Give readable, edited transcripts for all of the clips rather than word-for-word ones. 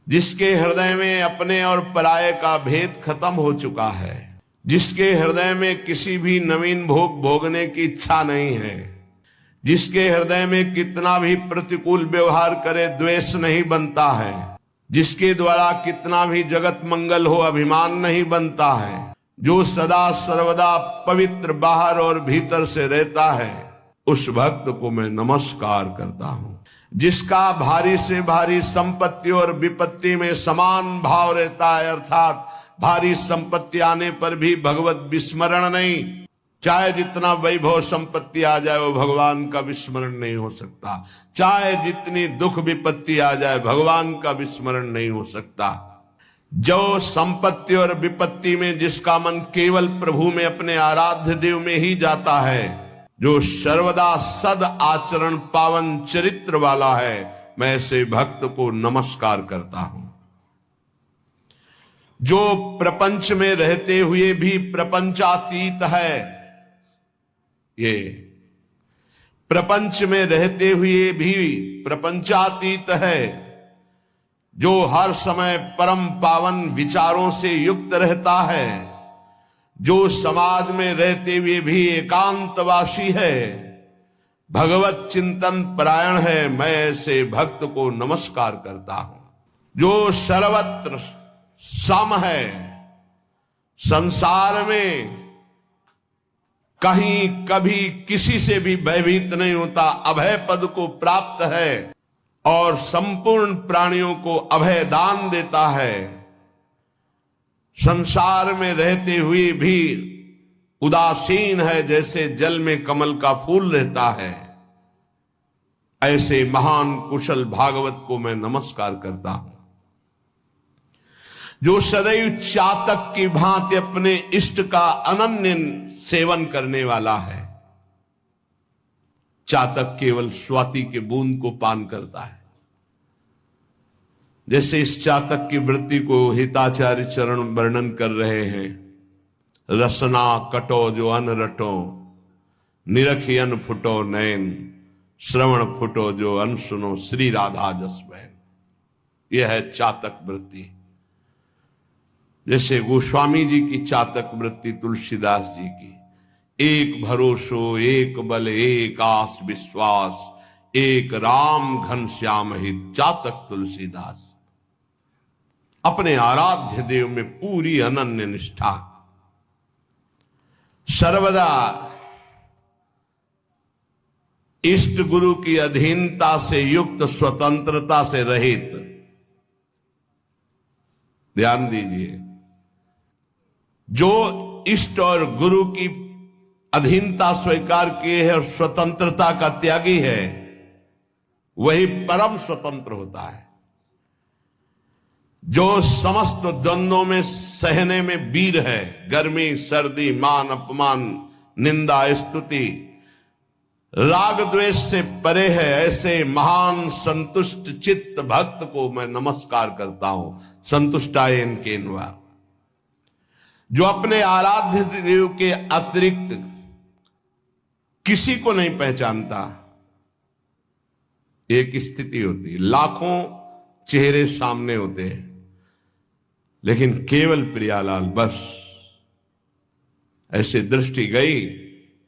जिसके हृदय में अपने और पराये का भेद खत्म हो चुका है, जिसके हृदय में किसी भी नवीन भोग भोगने की इच्छा नहीं है, जिसके हृदय में कितना भी प्रतिकूल व्यवहार करे द्वेष नहीं बनता है, जिसके द्वारा कितना भी जगत मंगल हो अभिमान नहीं बनता है, जो सदा सर्वदा पवित्र बाहर और भीतर से रहता है, उस भक्त को मैं नमस्कार करता हूं। जिसका भारी से भारी संपत्ति और विपत्ति में समान भाव रहता है, अर्थात भारी संपत्ति आने पर भी भगवत विस्मरण नहीं। चाहे जितना वैभव संपत्ति आ जाए वो भगवान का विस्मरण नहीं हो सकता, चाहे जितनी दुख विपत्ति आ जाए भगवान का विस्मरण नहीं हो सकता। जो संपत्ति और विपत्ति में जिसका मन केवल प्रभु में अपने आराध्य देव में ही जाता है, जो सर्वदा सद आचरण पावन चरित्र वाला है, मैं ऐसे भक्त को नमस्कार करता हूं। जो प्रपंच में रहते हुए भी प्रपंचातीत है, ये प्रपंच में रहते हुए भी प्रपंचातीत है, जो हर समय परम पावन विचारों से युक्त रहता है, जो समाज में रहते हुए भी एकांतवासी है, भगवत चिंतन परायण है, मैं ऐसे भक्त को नमस्कार करता हूं। जो सर्वत्र सम है, संसार में कहीं कभी किसी से भी भयभीत नहीं होता, अभय पद को प्राप्त है और संपूर्ण प्राणियों को अभय दान देता है, संसार में रहते हुए भी उदासीन है, जैसे जल में कमल का फूल रहता है, ऐसे महान कुशल भागवत को मैं नमस्कार करता हूं। जो सदैव चातक की भांति अपने इष्ट का अनन्य सेवन करने वाला है। चातक केवल स्वाति के बूंद को पान करता है। जैसे इस चातक की वृत्ति को हिताचार्य चरण वर्णन कर रहे हैं। रसना कटो जो अन रटो, निरखी अन फुटो नैन, श्रवण फुटो जो अन सुनो, श्री राधा जस बहन। यह है चातक वृत्ति। जैसे गोस्वामी जी की चातक वृत्ति, तुलसीदास जी की, एक भरोसो एक बल एक आस विश्वास, एक राम घन श्याम हित, चातक तुलसीदास। अपने आराध्य देव में पूरी अनन्य निष्ठा, सर्वदा इष्ट गुरु की अधीनता से युक्त, स्वतंत्रता से रहित। ध्यान दीजिए, जो इष्ट और गुरु की अधीनता स्वीकार किए है और स्वतंत्रता का त्यागी है, वही परम स्वतंत्र होता है। जो समस्त द्वंद्वों में सहने में वीर है, गर्मी सर्दी मान अपमान निंदा स्तुति राग द्वेष से परे है, ऐसे महान संतुष्ट चित्त भक्त को मैं नमस्कार करता हूं। संतुष्टायन केनवा, जो अपने आराध्य देव के अतिरिक्त किसी को नहीं पहचानता। एक स्थिति होती, लाखों चेहरे सामने होते हैं, लेकिन केवल प्रियालाल बस। ऐसे दृष्टि गई,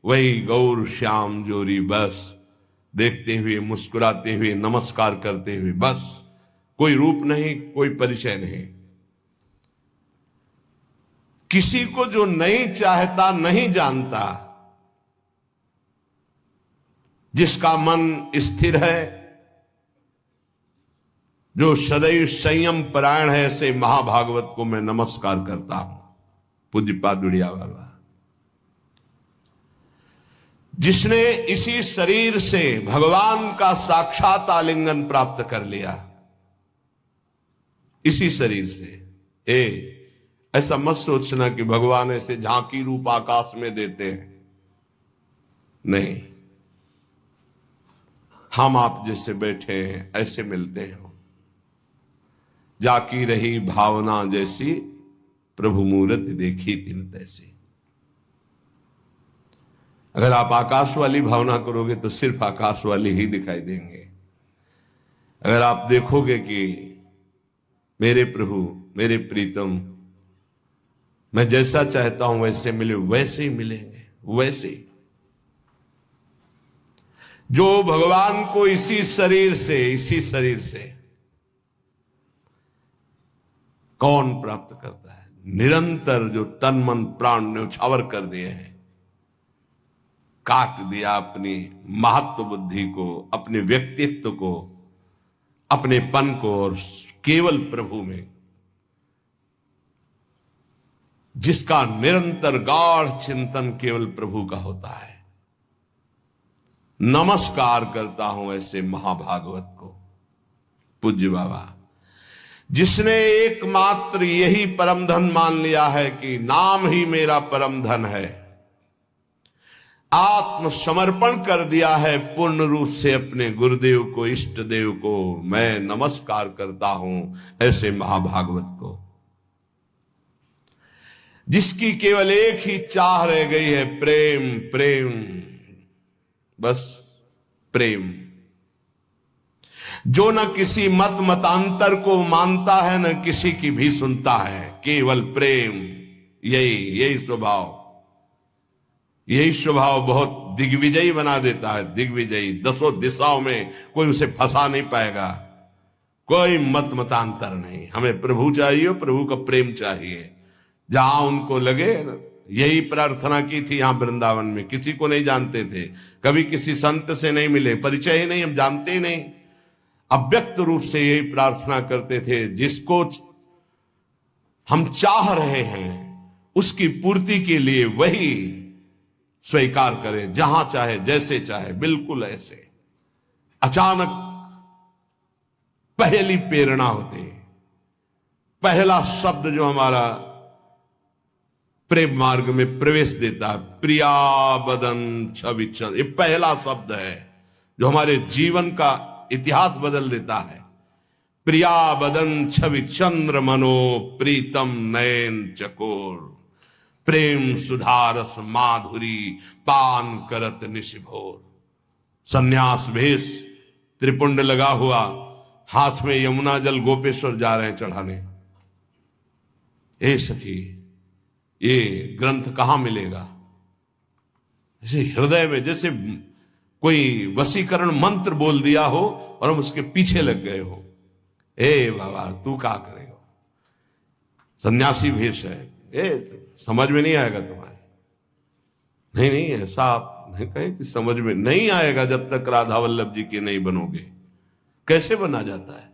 वही गौर श्याम जोरी बस, देखते हुए मुस्कुराते हुए नमस्कार करते हुए बस। कोई रूप नहीं, कोई परिचय नहीं। किसी को जो नहीं चाहता, नहीं जानता, जिसका मन स्थिर है, जो सदैव संयम परायण है, ऐसे महाभागवत को मैं नमस्कार करता हूं। पूज्यपाद उड़िया बाबा, जिसने इसी शरीर से भगवान का साक्षात आलिंगन प्राप्त कर लिया, इसी शरीर से। ऐसा मत सोचना कि भगवान ऐसे झांकी रूप आकाश में देते हैं, नहीं। हम आप जैसे बैठे हैं ऐसे मिलते हैं। जाकी रही भावना जैसी, प्रभु मूरत देखी तिन तैसी। अगर आप आकाश वाली भावना करोगे तो सिर्फ आकाश वाली ही दिखाई देंगे। अगर आप देखोगे कि मेरे प्रभु, मेरे प्रीतम, मैं जैसा चाहता हूं वैसे मिले, वैसे ही मिलेंगे, वैसे ही। जो भगवान को इसी शरीर से कौन प्राप्त करता है? निरंतर जो तन मन प्राण न्यौछावर कर दिए हैं, काट दिया अपनी महत्व बुद्धि को, अपने व्यक्तित्व को, अपने पन को, और केवल प्रभु में, जिसका निरंतर गाढ़ चिंतन केवल प्रभु का होता है। नमस्कार करता हूं ऐसे महाभागवत को, पूज्य बाबा, जिसने एकमात्र यही परम धन मान लिया है कि नाम ही मेरा परम धन है, आत्मसमर्पण कर दिया है पूर्ण रूप से अपने गुरुदेव को, इष्ट देव को। मैं नमस्कार करता हूं ऐसे महाभागवत को, जिसकी केवल एक ही चाह रह गई है, प्रेम प्रेम, बस प्रेम। जो न किसी मत मतांतर को मानता है, न किसी की भी सुनता है, केवल प्रेम। यही स्वभाव बहुत दिग्विजयी बना देता है, दिग्विजयी। 10 दिशाओं में कोई उसे फंसा नहीं पाएगा, कोई मत मतांतर नहीं। हमें प्रभु चाहिए, प्रभु का प्रेम चाहिए। जहां उनको लगे, यही प्रार्थना की थी यहां वृंदावन में। किसी को नहीं जानते थे, कभी किसी संत से नहीं मिले, परिचय ही नहीं, हम जानते ही नहीं। अव्यक्त रूप से यही प्रार्थना करते थे, जिसको हम चाह रहे हैं उसकी पूर्ति के लिए वही स्वीकार करे, जहां चाहे, जैसे चाहे, बिल्कुल ऐसे। अचानक पहली प्रेरणा होती, पहला शब्द जो हमारा प्रेम मार्ग में प्रवेश देता है, प्रिया बदन छवि चंद्र, ये पहला शब्द है जो हमारे जीवन का इतिहास बदल देता है। प्रिया बदन छवि चंद्र मनो प्रीतम नयन चकोर, प्रेम सुधारस माधुरी पान करत निशिभोर। सन्यास भेष, त्रिपुंड लगा हुआ, हाथ में यमुना जल गोपेश्वर जा रहे हैं चढ़ाने। ए सखी, ये ग्रंथ कहां मिलेगा? जैसे हृदय में जैसे कोई वशीकरण मंत्र बोल दिया हो और हम उसके पीछे लग गए हो। ए बाबा, तू क्या करेगा? सन्यासी भेष है, समझ में नहीं आएगा तुम्हारे। नहीं, ऐसा आप नहीं कहें कि समझ में नहीं आएगा जब तक राधा वल्लभ जी के नहीं बनोगे। कैसे बना जाता है?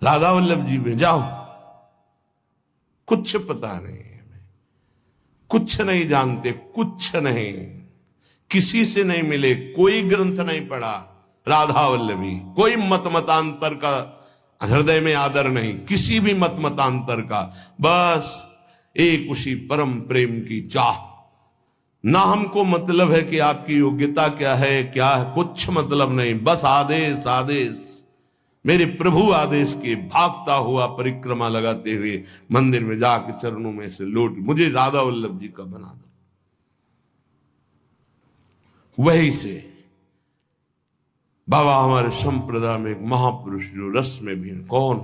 राधा वल्लभ जी में जाओ, कुछ पता नहीं हमें, कुछ नहीं जानते, कुछ नहीं, किसी से नहीं मिले, कोई ग्रंथ नहीं पढ़ा राधा वल्लभी, कोई मत मतांतर का हृदय में आदर नहीं, किसी भी मत मतांतर का, बस एक उसी परम प्रेम की चाह। ना हमको मतलब है कि आपकी योग्यता क्या है, क्या है, कुछ मतलब नहीं, बस आदेश आदेश। मेरे प्रभु आदेश के भागता हुआ परिक्रमा लगाते हुए मंदिर में जाके चरणों में से लौट, मुझे राधा वल्लभ जी का बना दो। वही से बाबा हमारे संप्रदाय में एक महापुरुष जो रस में भी हैं, कौन?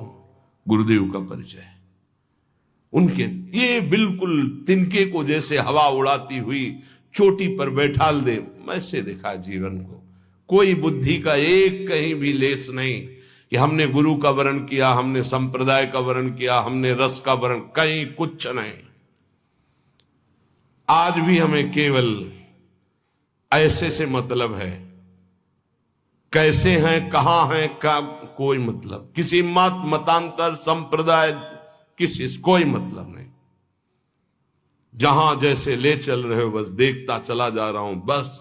गुरुदेव का परिचय। उनके ये बिल्कुल तिनके को जैसे हवा उड़ाती हुई चोटी पर बैठाल दे, वैसे देखा जीवन को। कोई बुद्धि का एक कहीं भी लेस नहीं कि हमने गुरु का वर्ण किया, हमने संप्रदाय का वर्ण किया, हमने रस का वर्ण, कहीं कुछ नहीं। आज भी हमें केवल ऐसे से मतलब है, कैसे हैं, कहां हैं, का कोई मतलब, किसी मत मतांतर संप्रदाय किसी से कोई मतलब नहीं। जहां जैसे ले चल रहे हो, बस देखता चला जा रहा हूं, बस।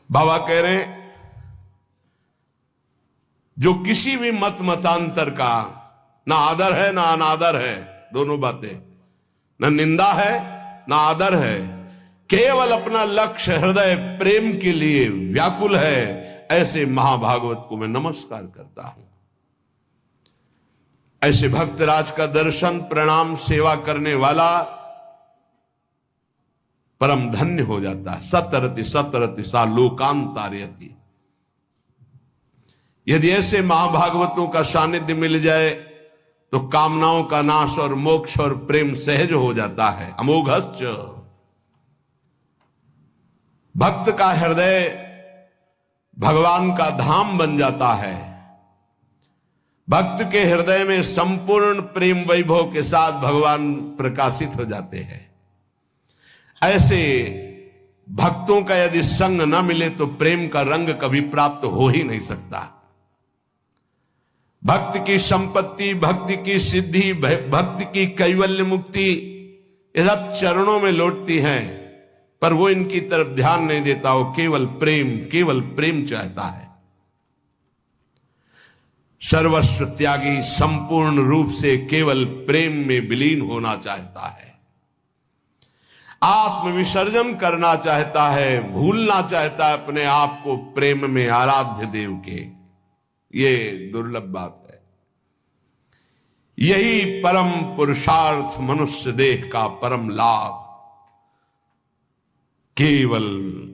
बाबा कह रहे हैं, जो किसी भी मत मतांतर का ना आदर है ना अनादर है, दोनों बातें, ना निंदा है ना आदर है, केवल अपना लक्ष्य हृदय प्रेम के लिए व्याकुल है, ऐसे महाभागवत को मैं नमस्कार करता हूं। ऐसे भक्तराज का दर्शन, प्रणाम, सेवा करने वाला परम धन्य हो जाता है। सतरति सतरति सा लोकांतारयति। यदि ऐसे महाभागवतों का सानिध्य मिल जाए तो कामनाओं का नाश और मोक्ष और प्रेम सहज हो जाता है। अमोघश्च, भक्त का हृदय भगवान का धाम बन जाता है। भक्त के हृदय में संपूर्ण प्रेम वैभव के साथ भगवान प्रकाशित हो जाते हैं। ऐसे भक्तों का यदि संग न मिले तो प्रेम का रंग कभी प्राप्त हो ही नहीं सकता। भक्त की संपत्ति, भक्ति की सिद्धि, भक्ति की कैवल्य मुक्ति, ये सब चरणों में लौटती हैं, पर वो इनकी तरफ ध्यान नहीं देता। वो केवल प्रेम चाहता है। सर्वस्व त्यागी संपूर्ण रूप से केवल प्रेम में विलीन होना चाहता है। आत्म विसर्जन करना चाहता है, भूलना चाहता है अपने आप को प्रेम में आराध्य देव के। ये दुर्लभ बात है। यही परम पुरुषार्थ मनुष्य देह का परम लाभ केवल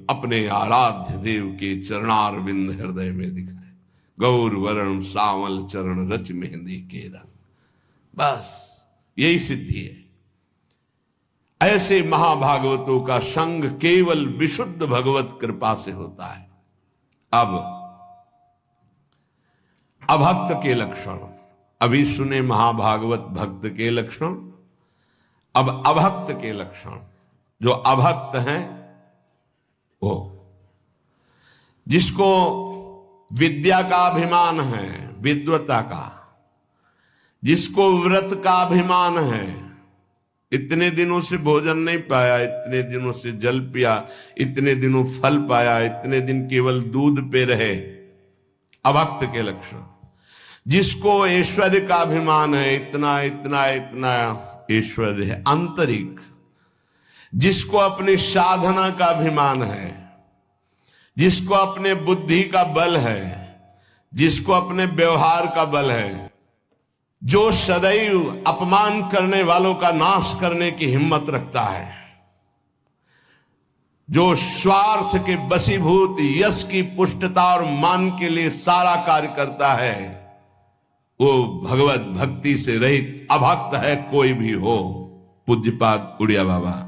अपने आराध्य देव के चरणारविंद हृदय में दिखाए। गौर वरण सावल चरण रच मेहंदी के रंग, बस यही सिद्धि है। ऐसे महाभागवतों का संग केवल विशुद्ध भगवत कृपा से होता है। अब अभक्त के लक्षण अभी सुने, महाभागवत भक्त के लक्षण। अब अभक्त के लक्षण। जो अभक्त हैं वो जिसको विद्या का अभिमान है, विद्वता का, जिसको व्रत का अभिमान है, इतने दिनों से भोजन नहीं पाया, इतने दिनों से जल पिया, इतने दिनों फल पाया, इतने दिन केवल दूध पे रहे, अभक्त के लक्षण। जिसको ऐश्वर्य का अभिमान है, इतना इतना इतना ऐश्वर्य है आंतरिक, जिसको अपनी साधना का अभिमान है, जिसको अपने बुद्धि का बल है, जिसको अपने व्यवहार का बल है, जो सदैव अपमान करने वालों का नाश करने की हिम्मत रखता है, जो स्वार्थ के वशीभूत यश की पुष्टता और मान के लिए सारा कार्य करता है, वो भगवत भक्ति से रहित अभक्त है कोई भी हो। पूज्यपाद उड़िया बाबा।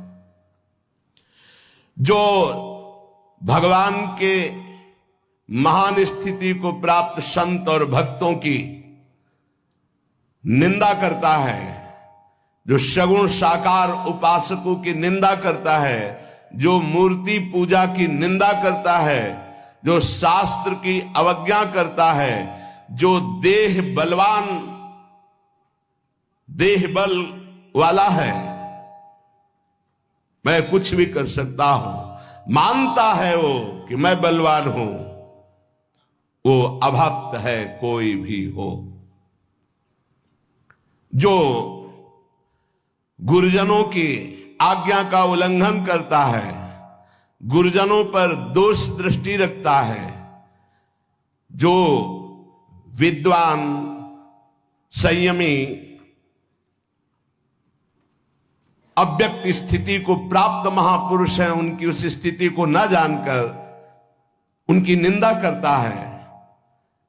जो भगवान के महान स्थिति को प्राप्त संत और भक्तों की निंदा करता है, जो सगुण साकार उपासकों की निंदा करता है, जो मूर्ति पूजा की निंदा करता है, जो शास्त्र की अवज्ञा करता है, जो देह बल वाला है, मैं कुछ भी कर सकता हूं, मानता है वो कि मैं बलवान हूं, वो अभक्त है कोई भी हो। जो गुरुजनों की आज्ञा का उल्लंघन करता है, गुरुजनों पर दोष दृष्टि रखता है, जो विद्वान संयमी अव्यक्त स्थिति को प्राप्त महापुरुष हैं, उनकी उस स्थिति को न जानकर उनकी निंदा करता है,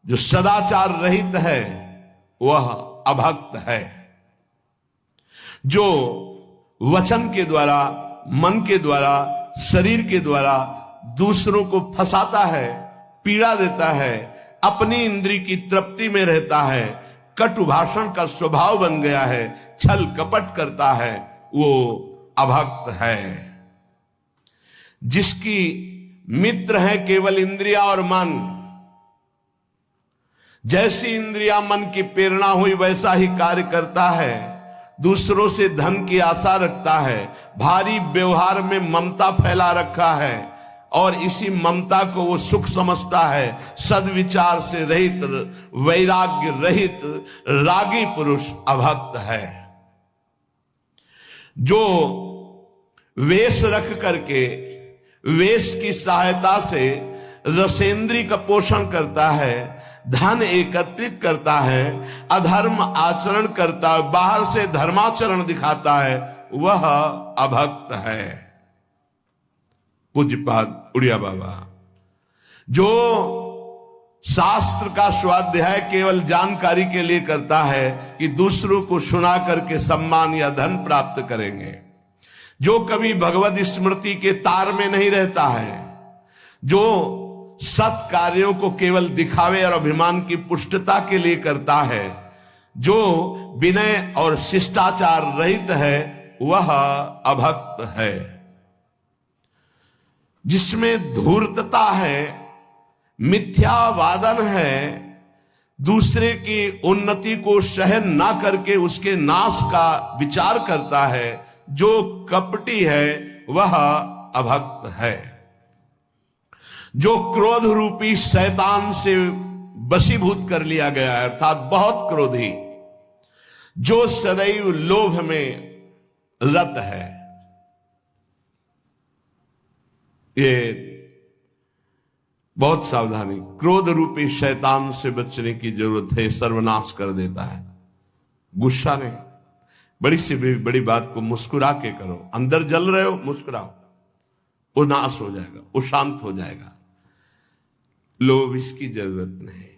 जो सदाचार रहित है, वह अभक्त है। जो वचन के द्वारा, मन के द्वारा, शरीर के द्वारा दूसरों को फंसाता है, पीड़ा देता है, अपनी इंद्री की तृप्ति में रहता है, कटु भाषण का स्वभाव बन गया है, छल कपट करता है, वो अभक्त है। जिसकी मित्र है केवल इंद्रिया और मन, जैसी इंद्रिया मन की प्रेरणा हुई वैसा ही कार्य करता है, दूसरों से धन की आशा रखता है, भारी व्यवहार में ममता फैला रखा है और इसी ममता को वो सुख समझता है। सद्विचार से रहित, वैराग्य रहित रागी पुरुष अभक्त है। जो वेश रख करके, वेश की सहायता से रसेंद्री का पोषण करता है, धन एकत्रित करता है, अधर्म आचरण करता है, बाहर से धर्माचरण दिखाता है, वह अभक्त है। पूज्यपाद उड़िया बाबा। जो शास्त्र का स्वाध्याय केवल जानकारी के लिए करता है कि दूसरों को सुना करके सम्मान या धन प्राप्त करेंगे। जो कभी भगवत स्मृति के तार में नहीं रहता है, जो सत कार्यों को केवल दिखावे और अभिमान की पुष्टता के लिए करता है, जो विनय और शिष्टाचार रहित है, वह अभक्त है। जिसमें धूर्तता है, मिथ्यावादन है, दूसरे की उन्नति को सहन ना करके उसके नाश का विचार करता है, जो कपटी है वह अभक्त है। जो क्रोध रूपी शैतान से वशीभूत कर लिया गया है, अर्थात बहुत क्रोधी, जो सदैव लोभ में रत है, ये बहुत सावधानी, क्रोध रूपी शैतान से बचने की जरूरत है, सर्वनाश कर देता है। गुस्सा नहीं, बड़ी सी बड़ी बात को मुस्कुरा के करो। अंदर जल रहे हो, मुस्कुराओ, वो नाश हो जाएगा, वो शांत हो जाएगा। लोभ इसकी जरूरत नहीं।